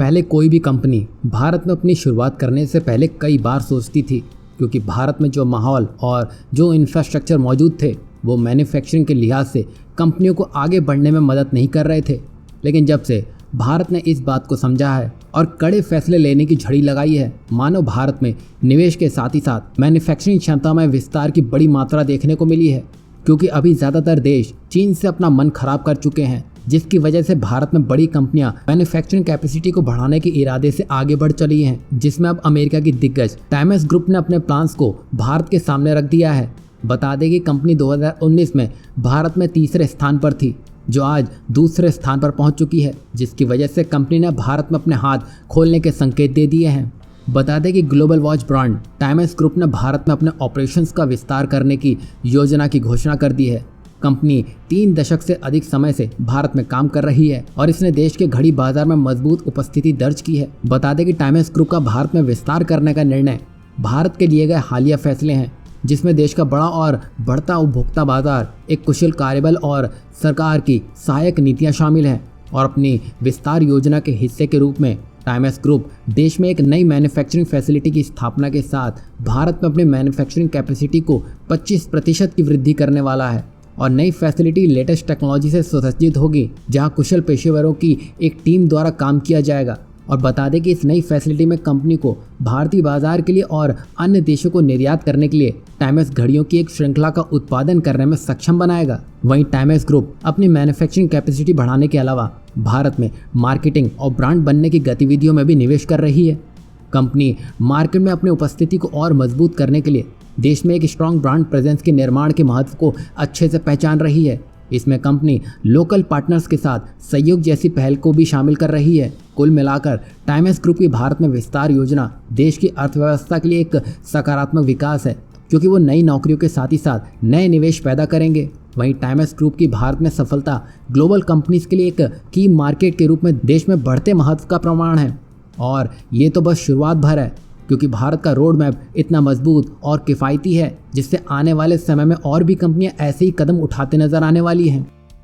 पहले कोई भी कंपनी भारत में अपनी शुरुआत करने से पहले कई बार सोचती थी, क्योंकि भारत में जो माहौल और जो इंफ्रास्ट्रक्चर मौजूद थे वो मैन्युफैक्चरिंग के लिहाज से कंपनियों को आगे बढ़ने में मदद नहीं कर रहे थे। लेकिन जब से भारत ने इस बात को समझा है और कड़े फैसले लेने की झड़ी लगाई है, मानो भारत में निवेश के साथ ही साथ मैन्युफैक्चरिंग क्षमता में विस्तार की बड़ी मात्रा देखने को मिली है। क्योंकि अभी ज़्यादातर देश चीन से अपना मन खराब कर चुके हैं, जिसकी वजह से भारत में बड़ी कंपनियां मैन्युफैक्चरिंग कैपेसिटी को बढ़ाने के इरादे से आगे बढ़ चली हैं, जिसमें अब अमेरिका की दिग्गज टाइमस ग्रुप ने अपने प्लान्स को भारत के सामने रख दिया है। बता दें कि कंपनी 2019 में भारत में तीसरे स्थान पर थी, जो आज दूसरे स्थान पर पहुंच चुकी है, जिसकी वजह से कंपनी ने भारत में अपने हाथ खोलने के संकेत दे दिए हैं। बता दें कि global watch brand times group ने भारत में अपने ऑपरेशंस का विस्तार करने की योजना की घोषणा कर दी है। कंपनी 3 दशक से अधिक समय से भारत में काम कर रही है और इसने देश के घड़ी बाजार में मजबूत उपस्थिति दर्ज की है। बता दें कि टाइमस ग्रुप का भारत में विस्तार करने का निर्णय भारत के लिए गए हालिया फैसले हैं, जिसमें देश का बड़ा और बढ़ता उपभोक्ता बाजार, एक कुशल कार्यबल और सरकार की सहायक नीतियां शामिल हैं। और अपनी विस्तार योजना के हिस्से के रूप में टाइमस ग्रुप देश में एक नई मैन्युफैक्चरिंग फैसिलिटी की स्थापना के साथ भारत में अपनी मैन्युफैक्चरिंग कैपेसिटी को 25% की वृद्धि करने वाला है। और नई फैसिलिटी लेटेस्ट टेक्नोलॉजी से सुसज्जित होगी, जहां कुशल पेशेवरों की एक टीम द्वारा काम किया जाएगा। और बता दें कि इस नई फैसिलिटी में कंपनी को भारतीय बाजार के लिए और अन्य देशों को निर्यात करने के लिए टाइमस घड़ियों की एक श्रृंखला का उत्पादन करने में सक्षम बनाएगा। वहीं टाइमस ग्रुप अपनी मैन्युफैक्चरिंग कैपेसिटी बढ़ाने के अलावा भारत में मार्केटिंग और ब्रांड बनने की गतिविधियों में भी निवेश कर रही है। कंपनी मार्केट में अपनी उपस्थिति को और मजबूत करने के लिए देश में एक स्ट्रॉन्ग ब्रांड प्रेजेंस के निर्माण के महत्व को अच्छे से पहचान रही है। इसमें कंपनी लोकल पार्टनर्स के साथ सहयोग जैसी पहल को भी शामिल कर रही है। कुल मिलाकर टाइमस ग्रुप की भारत में विस्तार योजना देश की अर्थव्यवस्था के लिए एक सकारात्मक विकास है, क्योंकि वो नई नौकरियों के साथ ही साथ नए निवेश पैदा करेंगे। वहीं टाइमस ग्रुप की भारत में सफलता ग्लोबल कंपनीज के लिए एक की मार्केट के रूप में देश में बढ़ते महत्व का प्रमाण है। और ये तो बस शुरुआत भर है, क्योंकि भारत का रोड मैप इतना मजबूत और किफ़ायती है, जिससे आने वाले समय में और भी कंपनियां ऐसे ही कदम उठाते नजर आने वाली हैं।